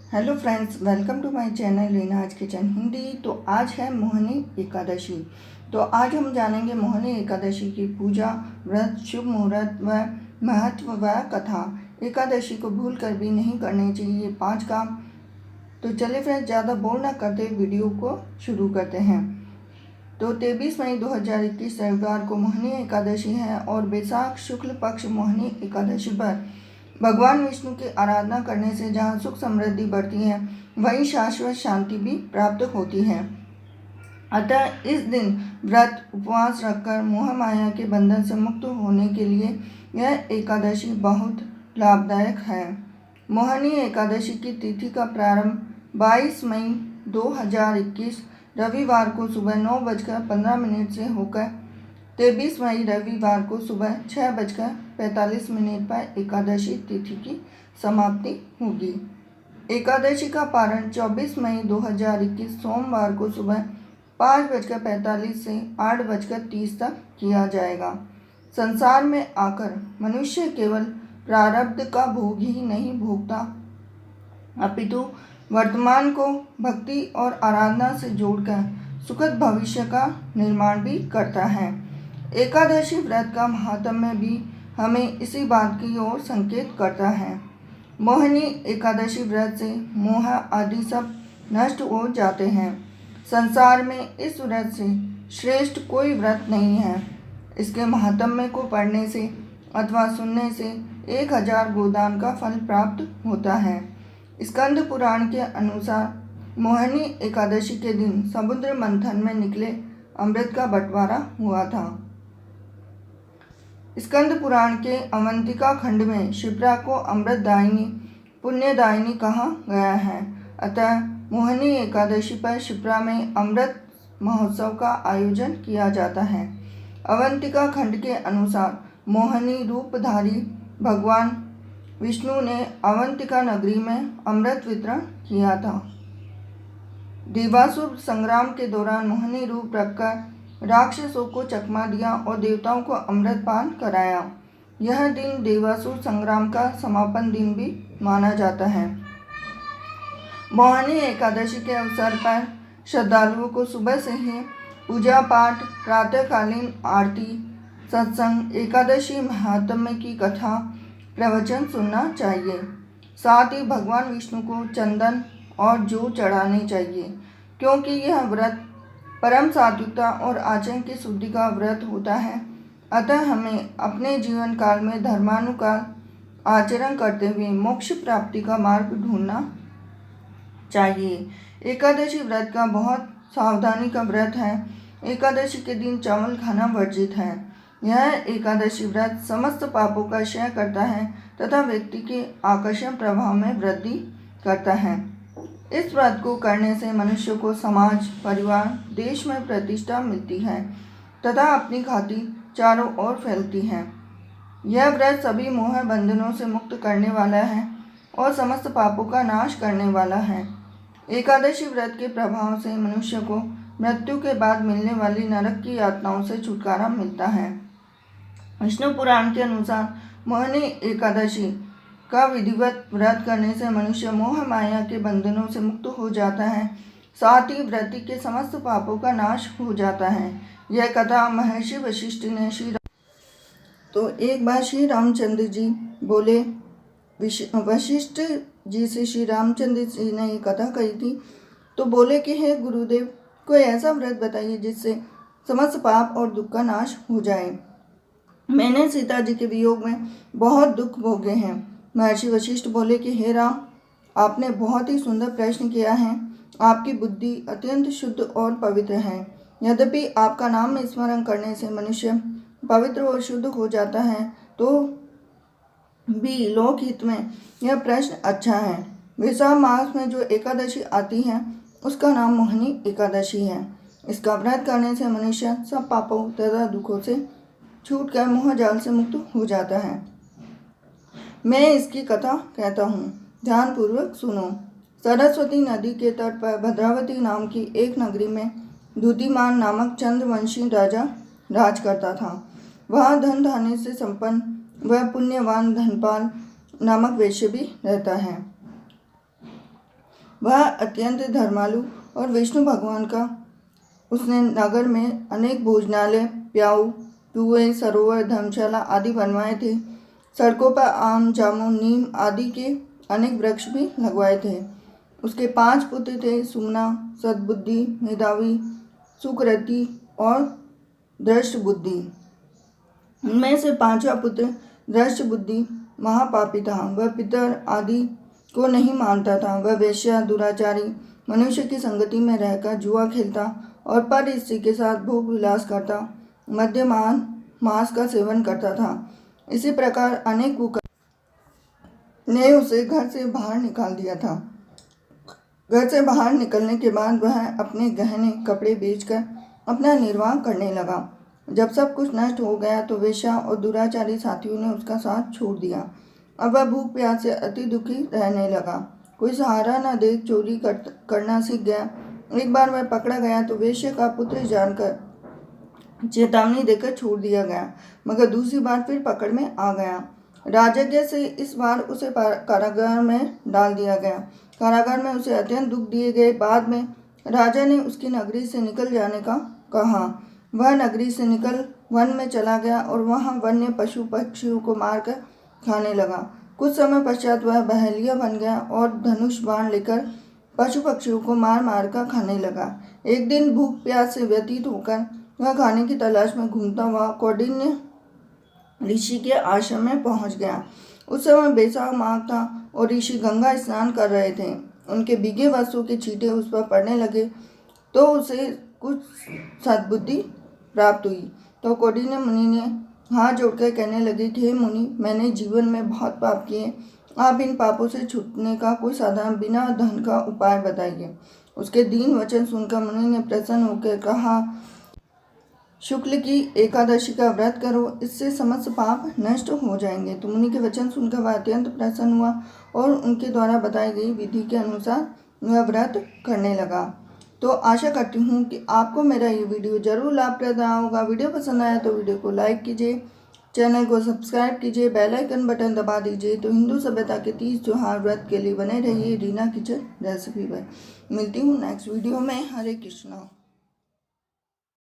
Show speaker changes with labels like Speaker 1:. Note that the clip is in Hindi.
Speaker 1: Hello friends, welcome to my channel Reena आज किचन हिंदी। तो आज है मोहिनी एकादशी। तो आज हम जानेंगे मोहिनी एकादशी की पूजा, व्रत, शुभ मुहूर्त व महत्व व कथा। एकादशी को भूल कर भी नहीं करने चाहिए 5 काम। तो चलिए फ्रेंड्स, ज़्यादा बोर ना करते वीडियो को शुरू करते हैं। तो 23 मई 2021 रविवार को मोहिनी एकादशी है और बैसाख शुक्ल पक्ष मोहिनी एकादशी पर भगवान विष्णु की आराधना करने से जहाँ सुख समृद्धि बढ़ती है, वहीं शाश्वत शांति भी प्राप्त होती है। अतः इस दिन व्रत उपवास रखकर मोह माया के बंधन से मुक्त होने के लिए यह एकादशी बहुत लाभदायक है। मोहिनी एकादशी की तिथि का प्रारंभ 22 मई 2021 रविवार को सुबह 9:15 से होकर 23 मई रविवार को सुबह 6:45 पर एकादशी तिथि की समाप्ति होगी। एकादशी का पारण 24 मई 2021 सोमवार को सुबह 5:45 से 8:30 तक किया जाएगा। संसार में आकर मनुष्य केवल प्रारब्ध का भोग ही नहीं भोगता, अपितु वर्तमान को भक्ति और आराधना से जोड़कर सुखद भविष्य का निर्माण भी करता है। एकादशी व्रत का महात्म्य भी हमें इसी बात की ओर संकेत करता है। मोहिनी एकादशी व्रत से मोह आदि सब नष्ट हो जाते हैं। संसार में इस व्रत से श्रेष्ठ कोई व्रत नहीं है। इसके महात्म्य को पढ़ने से अथवा सुनने से 1000 गोदान का फल प्राप्त होता है। स्कंद पुराण के अनुसार मोहिनी एकादशी के दिन समुद्र मंथन में निकले अमृत का बंटवारा हुआ था। स्कंद पुराण के अवंतिका खंड में शिप्रा को अमृतदायिनी पुण्यदायिनी कहा गया है। अतः मोहिनी एकादशी पर शिप्रा में अमृत महोत्सव का आयोजन किया जाता है। अवंतिका खंड के अनुसार मोहिनी रूपधारी भगवान विष्णु ने अवंतिका नगरी में अमृत वितरण किया था। देवासुर संग्राम के दौरान मोहिनी रूप रखकर राक्षसों को चकमा दिया और देवताओं को अमृत पान कराया। यह दिन देवासुर संग्राम का समापन दिन भी माना जाता है। मोहिनी एकादशी के अवसर पर श्रद्धालुओं को सुबह से ही पूजा पाठ, प्रातःकालीन आरती, सत्संग, एकादशी महात्म्य की कथा प्रवचन सुनना चाहिए। साथ ही भगवान विष्णु को चंदन और जौ चढ़ाने चाहिए, क्योंकि यह व्रत परम सात्विकता और आचरण की शुद्धि का व्रत होता है। अतः हमें अपने जीवन काल में धर्मानुसार आचरण करते हुए मोक्ष प्राप्ति का मार्ग ढूंढना चाहिए। एकादशी व्रत का बहुत सावधानी का व्रत है। एकादशी के दिन चावल खाना वर्जित है। यह एकादशी व्रत समस्त पापों का क्षय करता है तथा व्यक्ति के आकर्षण प्रभाव में वृद्धि करता है। इस व्रत को करने से मनुष्य को समाज, परिवार, देश में प्रतिष्ठा मिलती है तथा अपनी ख्याति चारों ओर फैलती है। यह व्रत सभी मोह बंधनों से मुक्त करने वाला है और समस्त पापों का नाश करने वाला है। एकादशी व्रत के प्रभाव से मनुष्य को मृत्यु के बाद मिलने वाली नरक की यातनाओं से छुटकारा मिलता है। विष्णु पुराण के अनुसार मोहिनी एकादशी का विधिवत व्रत करने से मनुष्य मोह माया के बंधनों से मुक्त हो जाता है। साथ ही व्रति के समस्त पापों का नाश हो जाता है। यह कथा महर्षि वशिष्ठ ने तो एक बार श्री रामचंद्र जी बोले, वशिष्ठ जी से श्री रामचंद्र जी ने ये कथा कही थी। तो बोले कि हे गुरुदेव, कोई ऐसा व्रत बताइए जिससे समस्त पाप और दुख का नाश हो जाए। मैंने सीता जी के वियोग में बहुत दुख भोगे हैं। महर्षि वशिष्ठ बोले कि हे राम, आपने बहुत ही सुंदर प्रश्न किया है। आपकी बुद्धि अत्यंत शुद्ध और पवित्र है। यद्यपि आपका नाम स्मरण करने से मनुष्य पवित्र और शुद्ध हो जाता है, तो भी लोकहित में यह प्रश्न अच्छा है। वैशाख मास में जो एकादशी आती है उसका नाम मोहिनी एकादशी है। इसका व्रत करने से मनुष्य सब पापों तथा दुखों से छूटकर मोह जाल से मुक्त हो जाता है। मैं इसकी कथा कहता हूँ, ध्यानपूर्वक सुनो। सरस्वती नदी के तट पर भद्रावती नाम की एक नगरी में द्युतिमान नामक चंद्रवंशी राजा राज करता था। वहाँ धन धान्य से संपन्न वह पुण्यवान धनपाल नामक वैश्य भी रहता है। वह अत्यंत धर्मालु और विष्णु भगवान का। उसने नगर में अनेक भोजनालय, प्याऊ, कुएं, सरोवर, धर्मशाला आदि बनवाए थे। सड़कों पर आम, जामुन, नीम आदि के अनेक वृक्ष भी लगवाए थे। उसके 5 पुत्र थे, सुमना, सद्बुद्धि, मेधावी, सुकृति और दृष्ट बुद्धि। उनमें से 5वां पुत्र दृष्ट बुद्धि महापापी था। वह पितर आदि को नहीं मानता था। वह वेश्या, दुराचारी, मनुष्य की संगति में रहकर जुआ खेलता और पर स्त्री के साथ भोग विलास करता, मद्यपान, मांस का सेवन करता था। इसी प्रकार अनेक कुकर्म ने उसे घर से बाहर निकाल दिया था। घर से बाहर निकलने के बाद वह अपने गहने कपड़े बेचकर अपना निर्वाह करने लगा। जब सब कुछ नष्ट हो गया तो वेश्या और दुराचारी साथियों ने उसका साथ छोड़ दिया। अब वह भूख प्यास से अति दुखी रहने लगा। कोई सहारा न देख चोरी करना सीख गया। एक बार वह पकड़ा गया तो वेश्या का पुत्र जानकर चेतावनी देकर छोड़ दिया गया, मगर दूसरी बार फिर पकड़ में आ गया। राजज्ञ से इस बार उसे कारागार में डाल दिया गया। कारागार में उसे अत्यंत दुख दिए गए। बाद में राजा ने उसकी नगरी से निकल जाने का कहा। वह नगरी से निकल वन में चला गया और वहाँ वन्य पशु पक्षियों को मारकर खाने लगा। कुछ समय पश्चात वह बहेलिया बन गया और धनुष बाण लेकर पशु पक्षियों को मार मार कर खाने लगा। एक दिन भूख प्यास से व्यतीत होकर वह खाने की तलाश में घूमता हुआ कौंडिन्य ऋषि के आश्रम में पहुंच गया। उस समय बैसाख माह था और ऋषि गंगा स्नान कर रहे थे। उनके भीगे वस्त्रों के छींटे उस पर पड़ने लगे तो उसे कुछ सद्बुद्धि प्राप्त हुई। तो कौंडिन्य मुनि ने हाथ जोड़कर कहने लगे, हे मुनि, मैंने जीवन में बहुत पाप किए। आप इन पापों से छूटने का कोई साधारण बिना धन का उपाय बताइए। उसके दीन वचन सुनकर मुनि ने प्रसन्न होकर कहा, शुक्ल की एकादशी का व्रत करो, इससे समस्त पाप नष्ट हो जाएंगे। तो मुनि के वचन सुनकर वह अत्यंत प्रसन्न हुआ और उनके द्वारा बताई गई विधि के अनुसार वह व्रत करने लगा। तो आशा करती हूँ कि आपको मेरा ये वीडियो जरूर लाभप्रद रहा होगा। वीडियो पसंद आया तो वीडियो को लाइक कीजिए, चैनल को सब्सक्राइब कीजिए, बेल आइकन बटन दबा दीजिए। तो हिंदू सभ्यता के 30 त्योहार व्रत के लिए बने रहिए रीना किचन रेसिपी पर। मिलती हूँ नेक्स्ट वीडियो में। हरे कृष्णा।